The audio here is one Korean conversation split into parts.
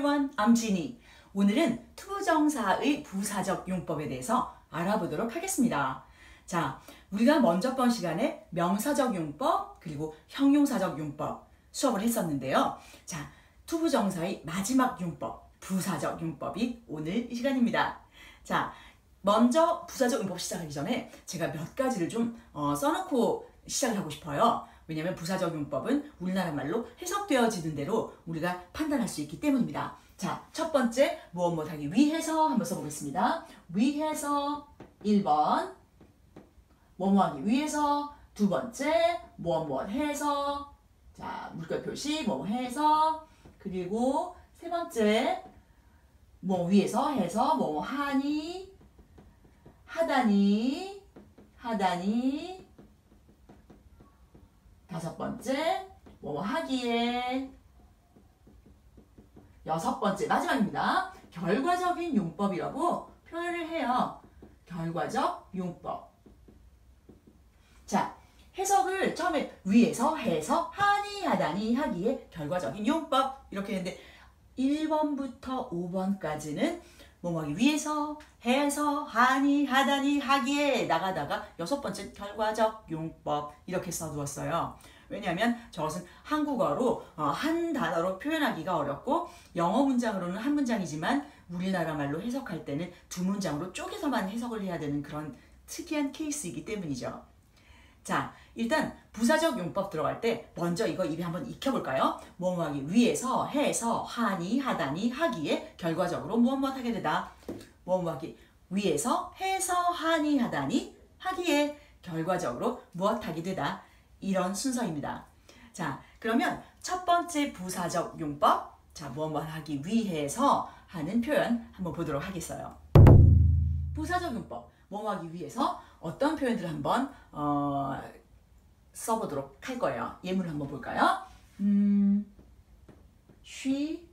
everyone, I'm Ginny. 오늘은 투부정사의 부사적 용법에 대해서 알아보도록 하겠습니다. 자, 우리가 먼저 번 시간에 명사적 용법 그리고 형용사적 용법 수업을 했었는데요. 자, 투부정사의 마지막 용법, 부사적 용법이 오늘 이 시간입니다. 자, 먼저 부사적 용법 시작하기 전에 제가 몇 가지를 좀 써놓고 시작을 하고 싶어요. 왜냐하면 부사적 용법은 우리나라 말로 해석되어지는 대로 우리가 판단할 수 있기 때문입니다. 자, 첫 번째 무엇 하기 위해서 한번 써보겠습니다. 위해서 1번 뭐뭐 하기 위해서, 두 번째 무엇 해서, 자 물결 표시 뭐뭐 해서, 그리고 세 번째 뭐 위해서 해서 뭐뭐 하니 하다니 다섯 번째 뭐뭐 하기에, 여섯 번째 마지막입니다. 결과적인 용법이라고 표현을 해요. 결과적 용법. 자, 해석을 처음에 위에서 해서 하니 하다니 하기에 결과적인 용법 이렇게 했는데 1번부터 5번까지는 뭐뭐하기 위해서 해서 하니 하다니 하기에 나가다가 여섯 번째 결과적 용법 이렇게 써두었어요. 왜냐하면 저것은 한국어로 한 단어로 표현하기가 어렵고 영어 문장으로는 한 문장이지만 우리나라 말로 해석할 때는 두 문장으로 쪼개서만 해석을 해야 되는 그런 특이한 케이스이기 때문이죠. 자, 일단 부사적 용법 들어갈 때 먼저 이거 입에 한번 익혀볼까요? 뭐뭐 하기 위해서 해서 하니 하다니 하기에 결과적으로 무엇 하게 되다. 뭐뭐 하기 위해서 해서 하니 하다니 하기에 결과적으로 무엇 하게 되다. 이런 순서입니다. 자, 그러면 첫 번째 부사적 용법, 자 무엇 하기 위해서 하는 표현 한번 보도록 하겠어요. 부사적 용법, 뭐뭐 하기 위해서 어떤 표현들을 한번 써보도록 할 거예요. 예문을 한번 볼까요? She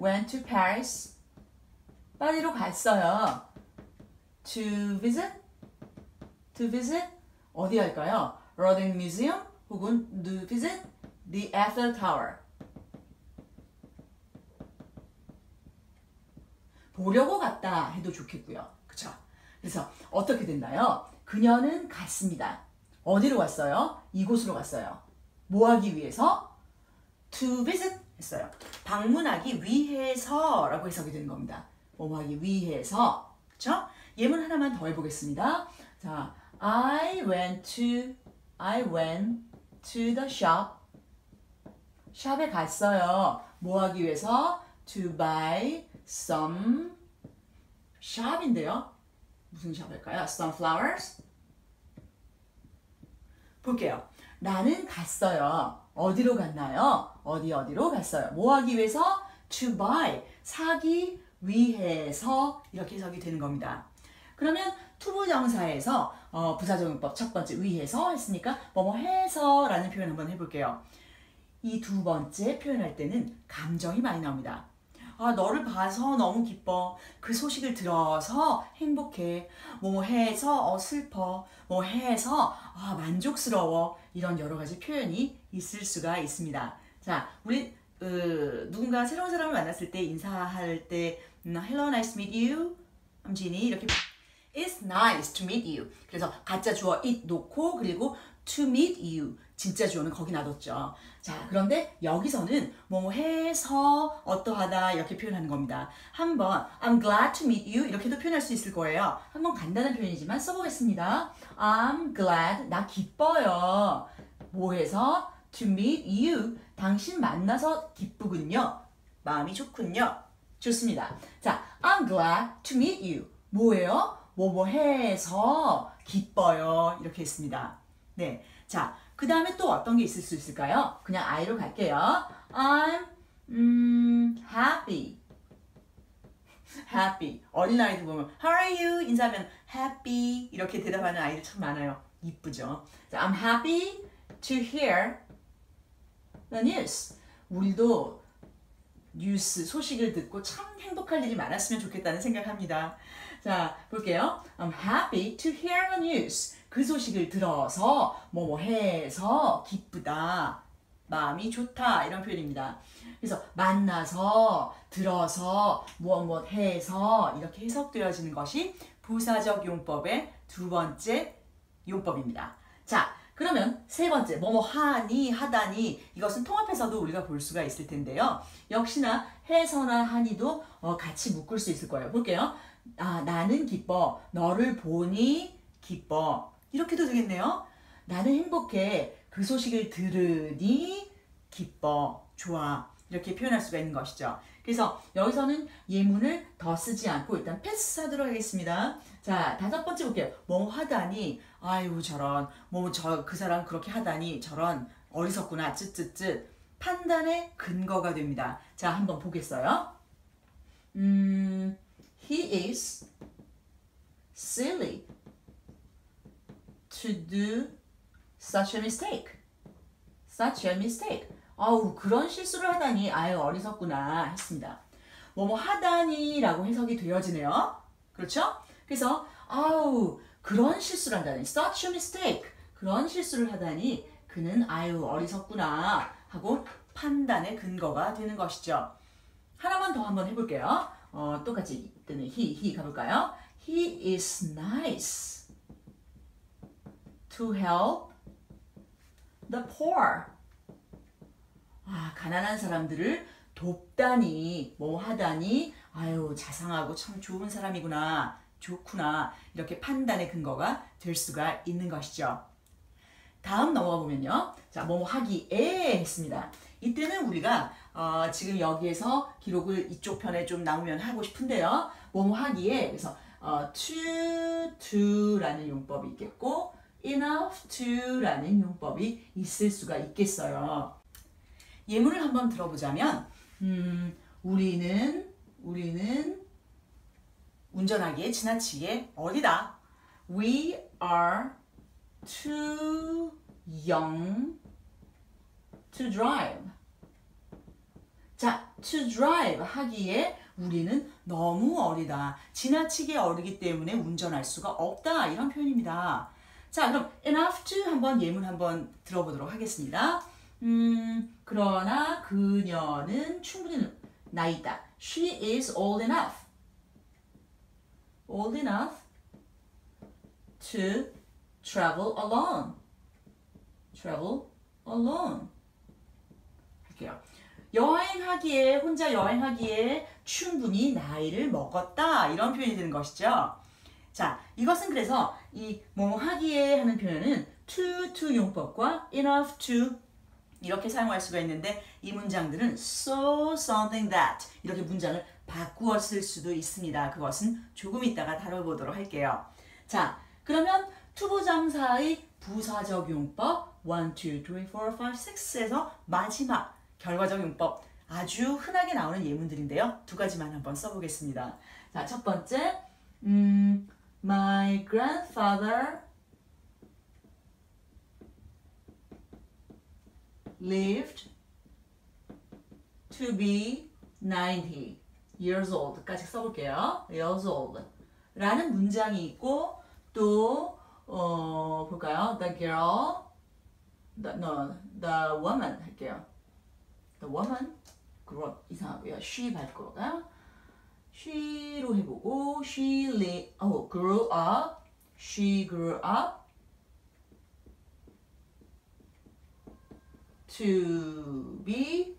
went to Paris. 파리로 갔어요. To visit? To visit? 어디 할까요? Rodin Museum 혹은 to visit the Eiffel Tower. 보려고 갔다 해도 좋겠고요. 그쵸? 그래서 어떻게 됐나요? 그녀는 갔습니다. 어디로 갔어요? 이곳으로 갔어요. 뭐 하기 위해서? To visit 했어요. 방문하기 위해서 라고 해석이 되는 겁니다. 뭐 하기 위해서. 그쵸? 예문 하나만 더 해보겠습니다. 자, I went to the shop. 샵에 갔어요. 뭐 하기 위해서? To buy some shop인데요. 무슨 샵일까요? Sunflowers? 볼게요. 나는 갔어요. 어디로 갔나요? 어디로 갔어요. 뭐 하기 위해서? To buy. 사기 위해서 이렇게 해석이 되는 겁니다. 그러면 투부정사에서 부사적 용법 첫 번째 위해서 했으니까 뭐뭐 해서 라는 표현 한번 해볼게요. 이 두 번째 표현할 때는 감정이 많이 나옵니다. 아, 너를 봐서 너무 기뻐. 그 소식을 들어서 행복해. 뭐 해서 슬퍼. 뭐 해서 만족스러워. 이런 여러 가지 표현이 있을 수가 있습니다. 자, 우리 누군가 새로운 사람을 만났을 때 인사할 때 Hello, nice to meet you. I'm Ginny. 이렇게 It's nice to meet you. 그래서 가짜 주어 it 놓고 그리고 to meet you. 진짜 주어는 거기 놔뒀죠. 자, 그런데 여기서는 뭐 해서 어떠하다 이렇게 표현하는 겁니다. 한번 I'm glad to meet you 이렇게도 표현할 수 있을 거예요. 한번 간단한 표현이지만 써보겠습니다. I'm glad, 나 기뻐요. 뭐 해서? To meet you, 당신 만나서 기쁘군요. 마음이 좋군요. 좋습니다. 자, I'm glad to meet you. 뭐예요? 뭐 해서 기뻐요. 이렇게 했습니다. 네, 자, 그 다음에 또 어떤 게 있을 수 있을까요? 그냥 I로 갈게요. I'm happy. happy. 어린아이들 보면 How are you? 인사하면 happy 이렇게 대답하는 아이들 참 많아요. 이쁘죠? 자, I'm happy to hear the news. 우리도 뉴스, 소식을 듣고 참 행복할 일이 많았으면 좋겠다는 생각합니다. 자, 볼게요. I'm happy to hear the news. 그 소식을 들어서 뭐뭐 해서 기쁘다. 마음이 좋다 이런 표현입니다. 그래서 만나서, 들어서, 무엇 해서 이렇게 해석되어지는 것이 부사적 용법의 두 번째 용법입니다. 자, 그러면 세 번째, 뭐뭐 하니, 하다니 이것은 통합해서도 우리가 볼 수가 있을 텐데요. 역시나 해서나 하니도 같이 묶을 수 있을 거예요. 볼게요. 아, 나는 기뻐. 너를 보니 기뻐. 이렇게도 되겠네요. 나는 행복해. 그 소식을 들으니 기뻐. 좋아. 이렇게 표현할 수가 있는 것이죠. 그래서 여기서는 예문을 더 쓰지 않고 일단 패스하도록 하겠습니다. 자, 다섯 번째 볼게요. 뭐 하다니, 아유 저런, 그 사람 그렇게 하다니 저런, 어리석구나, 쯧쯧쯧. 판단의 근거가 됩니다. 자, 한번 보겠어요. He is silly to do such a mistake. Such a mistake. 아우, 그런 실수를 하다니, 아유 어리석구나 했습니다. 뭐뭐 하다니 라고 해석이 되어지네요. 그렇죠? 그래서 아우, 그런 실수를 한다니, such a mistake. 그런 실수를 하다니 그는 아유 어리석구나 하고 판단의 근거가 되는 것이죠. 하나만 더 한번 해볼게요. 똑같이 이때는 he 가볼까요? He is nice to help the poor. 아, 가난한 사람들을 돕다니, 뭐 하다니, 아유 자상하고 참 좋은 사람이구나, 좋구나, 이렇게 판단의 근거가 될 수가 있는 것이죠. 다음 넘어가 보면요. 자, 뭐뭐 하기에 했습니다. 이때는 우리가 지금 여기에서 기록을 이쪽 편에 좀 나오면 하고 싶은데요. 뭐뭐 하기에, 그래서 to라는 용법이 있겠고 enough to라는 용법이 있을 수가 있겠어요. 예문을 한번 들어보자면 우리는 운전하기에 지나치게 어리다. We are too young to drive. 자, to drive 하기에 우리는 너무 어리다. 지나치게 어리기 때문에 운전할 수가 없다. 이런 표현입니다. 자, 그럼 enough to 한번 예문 한번 들어보도록 하겠습니다. 그러나 그녀는 충분히 나이다. She is old enough. Old enough to travel alone. Travel alone. 할게요. 여행하기에, 혼자 여행하기에 충분히 나이를 먹었다. 이런 표현이 되는 것이죠. 자, 이것은 그래서 이 뭐 하기에 하는 표현은 to 용법과 enough to 이렇게 사용할 수가 있는데, 이 문장들은 so something that 이렇게 문장을 바꾸어 쓸 수도 있습니다. 그것은 조금 이따가 다뤄보도록 할게요. 자, 그러면 투부정사의 부사적 용법 1, 2, 3, 4, 5, 6에서 마지막 결과적 용법, 아주 흔하게 나오는 예문들인데요. 두 가지만 한번 써보겠습니다. 자, 첫 번째, My grandfather lived to be 90 years old 까지 써볼게요. years old 라는 문장이 있고, 또 볼까요? The girl, the woman 할게요. The woman, grew 이상하고요. she 발거가 she로 해보고 grew up, she grew up to be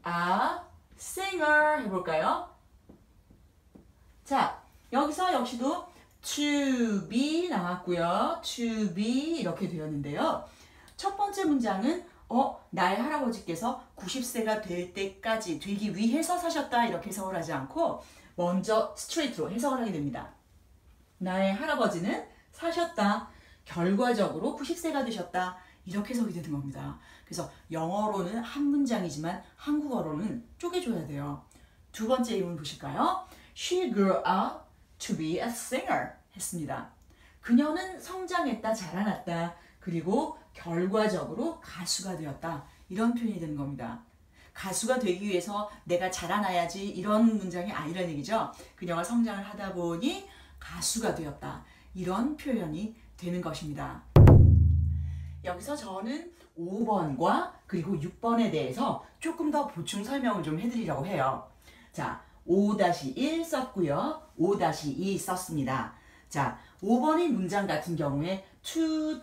a singer 해볼까요? 자, 여기서 역시도 to be 나왔고요. to be 이렇게 되었는데요. 첫 번째 문장은 나의 할아버지께서 90세가 될 때까지 되기 위해서 사셨다 이렇게 해석을 하지 않고 먼저 스트레이트로 해석을 하게 됩니다. 나의 할아버지는 사셨다. 결과적으로 90세가 되셨다. 이렇게 해석이 되는 겁니다. 그래서 영어로는 한 문장이지만 한국어로는 쪼개줘야 돼요. 두 번째 예문 보실까요? She grew up to be a singer 했습니다. 그녀는 성장했다, 자라났다, 그리고 결과적으로 가수가 되었다. 이런 표현이 되는 겁니다. 가수가 되기 위해서 내가 자라나야지 이런 문장이 아니라는 얘기죠. 그녀가 성장을 하다 보니 가수가 되었다. 이런 표현이 되는 것입니다. 여기서 저는 5번과 그리고 6번에 대해서 조금 더 보충 설명을 좀 해드리려고 해요. 자, 5-1 썼고요. 5-2 썼습니다. 자, 5번의 문장 같은 경우에 to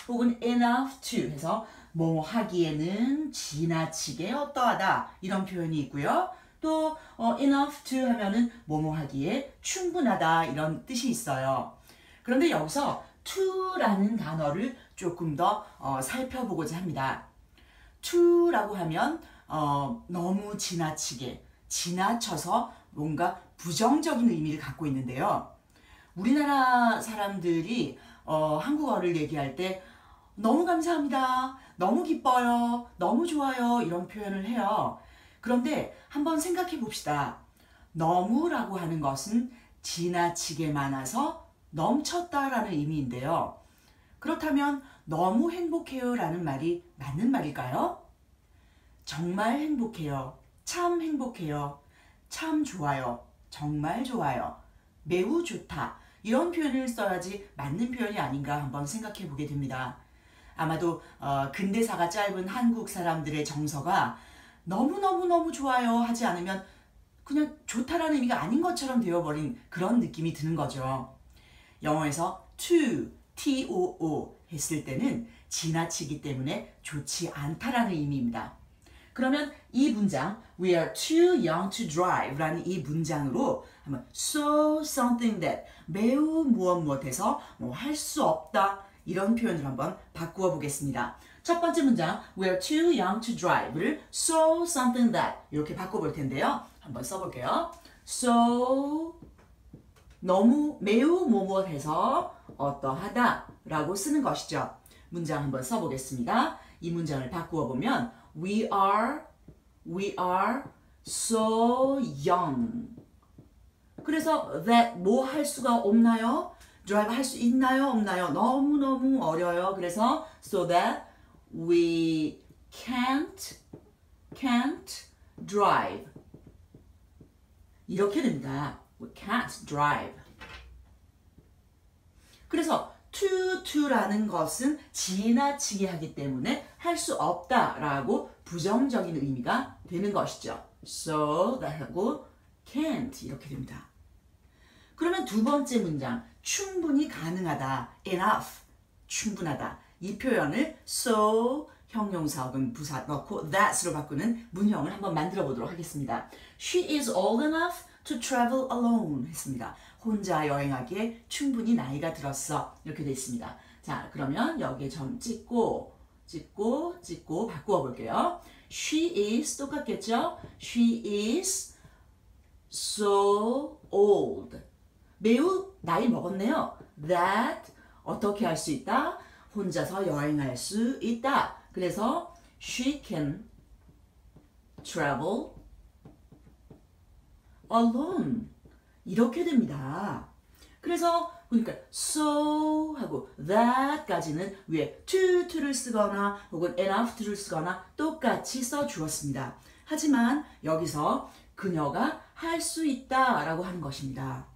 혹은 enough to 해서 뭐 하기에는 지나치게 어떠하다 이런 표현이 있고요. 또 enough to 하면은 뭐뭐 하기에 충분하다 이런 뜻이 있어요. 그런데 여기서 to라는 단어를 조금 더 살펴보고자 합니다. to라고 하면 너무 지나치게, 지나쳐서 뭔가 부정적인 의미를 갖고 있는데요. 우리나라 사람들이 한국어를 얘기할 때 너무 감사합니다, 너무 기뻐요, 너무 좋아요 이런 표현을 해요. 그런데 한번 생각해 봅시다. 너무라고 하는 것은 지나치게 많아서 넘쳤다라는 의미인데요. 그렇다면 너무 행복해요 라는 말이 맞는 말일까요? 정말 행복해요, 참 행복해요, 참 좋아요, 정말 좋아요, 매우 좋다 이런 표현을 써야지 맞는 표현이 아닌가 한번 생각해 보게 됩니다. 아마도 근대사가 짧은 한국 사람들의 정서가 너무너무너무 좋아요 하지 않으면 그냥 좋다라는 의미가 아닌 것처럼 되어버린 그런 느낌이 드는 거죠. 영어에서 too 했을 때는 지나치기 때문에 좋지 않다라는 의미입니다. 그러면 이 문장 We are too young to drive 라는 이 문장으로 한번 so something that 매우 무엇무엇해서 뭐 할 수 없다 이런 표현을 한번 바꾸어 보겠습니다. 첫 번째 문장 We are too young to drive를 so something that 이렇게 바꿔볼 텐데요. 한번 써볼게요. So 너무 매우 뭐뭐해서 어떠하다 라고 쓰는 것이죠. 문장 한번 써보겠습니다. 이 문장을 바꾸어 보면 We are so young. 그래서 that 뭐 할 수가 없나요? drive 할 수 있나요? 없나요? 너무너무 어려요. 그래서 so that we can't drive. 이렇게 됩니다. We can't drive. 그래서 to라는 것은 지나치게 하기 때문에 할 수 없다라고 부정적인 의미가 되는 것이죠. So that 하고 can't 이렇게 됩니다. 그러면 두 번째 문장 충분히 가능하다 enough 충분하다 이 표현을 so 형용사 혹은 부사 넣고 that으로 바꾸는 문형을 한번 만들어 보도록 하겠습니다. She is old enough to travel alone 했습니다. 혼자 여행하기에 충분히 나이가 들었어 이렇게 되어 있습니다. 자 그러면 여기에 점 찍고 바꾸어 볼게요. She is 똑같겠죠? She is so old 매우 나이 먹었네요. That 어떻게 할 수 있다? 혼자서 여행할 수 있다. 그래서 she can travel alone 이렇게 됩니다. 그래서 그러니까 so 하고 that까지는 위에 to를 쓰거나 혹은 enough to를 쓰거나 똑같이 써주었습니다. 하지만 여기서 그녀가 할 수 있다라고 하는 것입니다.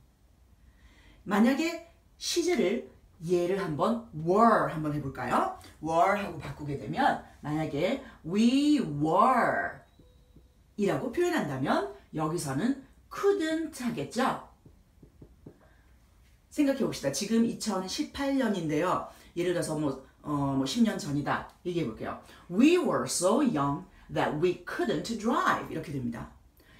만약에 시제를 얘를 한번 were 한번 해볼까요? were 하고 바꾸게 되면 만약에 we were 이라고 표현한다면 여기서는 couldn't 하겠죠? 생각해 봅시다. 지금 2018년인데요. 예를 들어서 뭐 10년 전이다. 얘기해 볼게요. We were so young that we couldn't drive 이렇게 됩니다.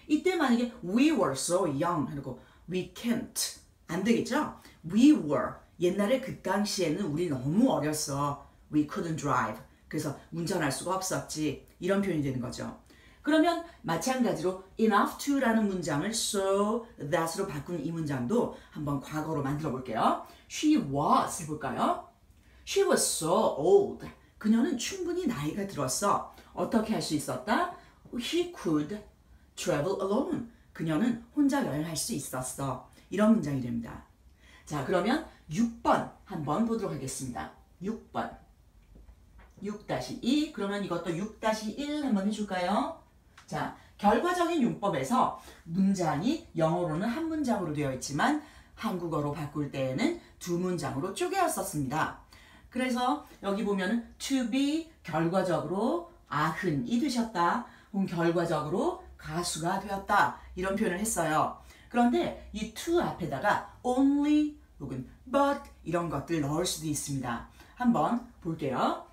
이때 만약에 we were so young 하고 we can't 안 되겠죠? We were 옛날에 그 당시에는 우리 너무 어렸어. We couldn't drive. 그래서 운전할 수가 없었지. 이런 표현이 되는 거죠. 그러면 마찬가지로 enough to라는 문장을 so that으로 바꾼 이 문장도 한번 과거로 만들어 볼게요. She was 해볼까요? She was so old. 그녀는 충분히 나이가 들었어. 어떻게 할 수 있었다? She could travel alone. 그녀는 혼자 여행할 수 있었어. 이런 문장이 됩니다. 자, 그러면 6번 한번 보도록 하겠습니다. 6번. 6-2. 그러면 이것도 6-1 한번 해줄까요? 자, 결과적인 용법에서 문장이 영어로는 한 문장으로 되어 있지만 한국어로 바꿀 때에는 두 문장으로 쪼개었었습니다. 그래서 여기 보면은 to be 결과적으로 아흔이 되셨다. 혹은 결과적으로 가수가 되었다. 이런 표현을 했어요. 그런데 이 to 앞에다가 only 혹은 but 이런 것들 넣을 수도 있습니다. 한번 볼게요.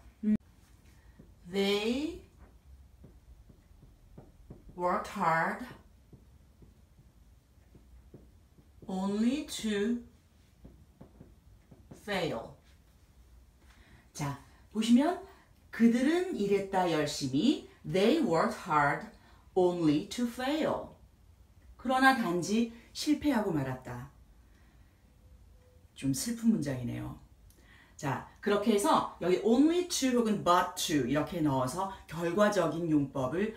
They worked hard only to fail. 자, 보시면 그들은 일했다 열심히. They worked hard only to fail. 그러나 단지 실패하고 말았다. 좀 슬픈 문장이네요. 자, 그렇게 해서 여기 only to 혹은 but to 이렇게 넣어서 결과적인 용법을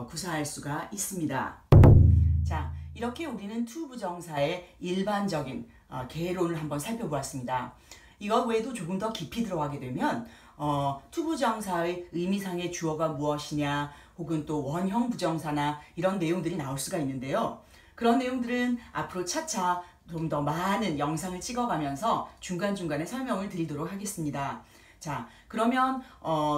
구사할 수가 있습니다. 자, 이렇게 우리는 to 부정사의 일반적인 개론을 한번 살펴보았습니다. 이것 외에도 조금 더 깊이 들어가게 되면 to 부정사의 의미상의 주어가 무엇이냐 혹은 또 원형 부정사나 이런 내용들이 나올 수가 있는데요. 그런 내용들은 앞으로 차차 좀 더 많은 영상을 찍어가면서 중간중간에 설명을 드리도록 하겠습니다. 자, 그러면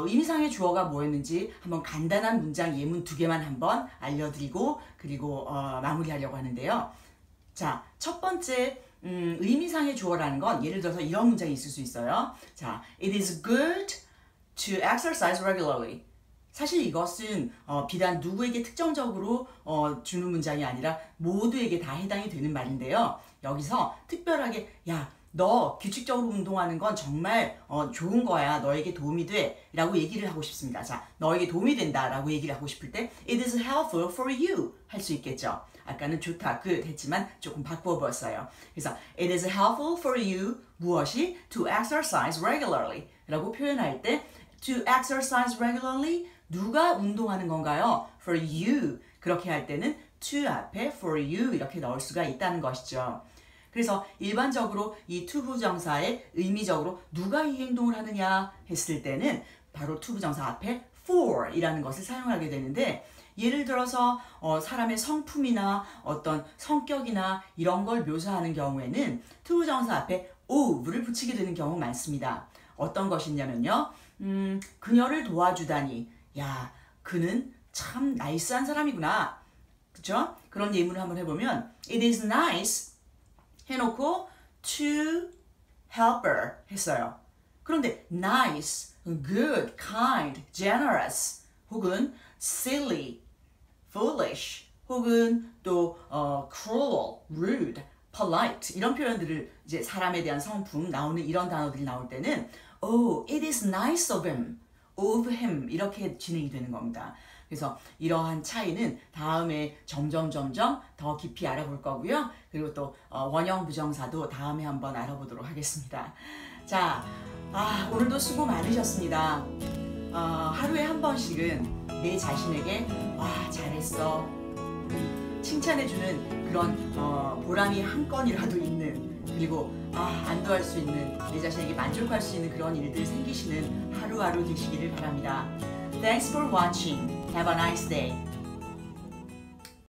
의미상의 주어가 뭐였는지 한번 간단한 문장 예문 2개만 한번 알려드리고 그리고 마무리하려고 하는데요. 자, 첫 번째 의미상의 주어라는 건 예를 들어서 이런 문장이 있을 수 있어요. 자, it is good to exercise regularly. 사실 이것은 비단 누구에게 특정적으로 주는 문장이 아니라 모두에게 다 해당이 되는 말인데요. 여기서 특별하게 야, 너 규칙적으로 운동하는 건 정말 좋은 거야. 너에게 도움이 돼. 라고 얘기를 하고 싶습니다. 자, 너에게 도움이 된다 라고 얘기를 하고 싶을 때 it is helpful for you 할 수 있겠죠. 아까는 좋다, good 했지만 조금 바꾸어 보았어요. 그래서 it is helpful for you 무엇이? to exercise regularly 라고 표현할 때 to exercise regularly 누가 운동하는 건가요? for you 그렇게 할 때는 to 앞에 for you 이렇게 넣을 수가 있다는 것이죠. 그래서 일반적으로 이 to 부정사의 의미적으로 누가 이 행동을 하느냐 했을 때는 바로 to 부정사 앞에 for 이라는 것을 사용하게 되는데 예를 들어서 사람의 성품이나 어떤 성격이나 이런 걸 묘사하는 경우에는 to 부정사 앞에 of를 붙이게 되는 경우 많습니다. 어떤 것이냐면요. 그녀를 도와주다니 야, 그는 참 나이스한 사람이구나. 그쵸? 그런 예문을 한번 해보면 it is nice 해놓고 to help her 했어요. 그런데 nice, good, kind, generous 혹은 silly, foolish 혹은 또 cruel, rude, polite 이런 표현들을 이제 사람에 대한 성품 나오는 이런 단어들이 나올 때는 oh, it is nice of him 이렇게 진행이 되는 겁니다. 그래서 이러한 차이는 다음에 점점 더 깊이 알아볼 거고요. 그리고 또 원형 부정사도 다음에 한번 알아보도록 하겠습니다. 자, 오늘도 수고 많으셨습니다. 하루에 한 번씩은 내 자신에게 와, 잘했어 칭찬해주는 그런 보람이 한 건이라도 있는 그리고 안도할 수 있는 내 자신에게 만족할 수 있는 그런 일들 생기시는 하루하루 되시기를 바랍니다. Thanks for watching. Have a nice day.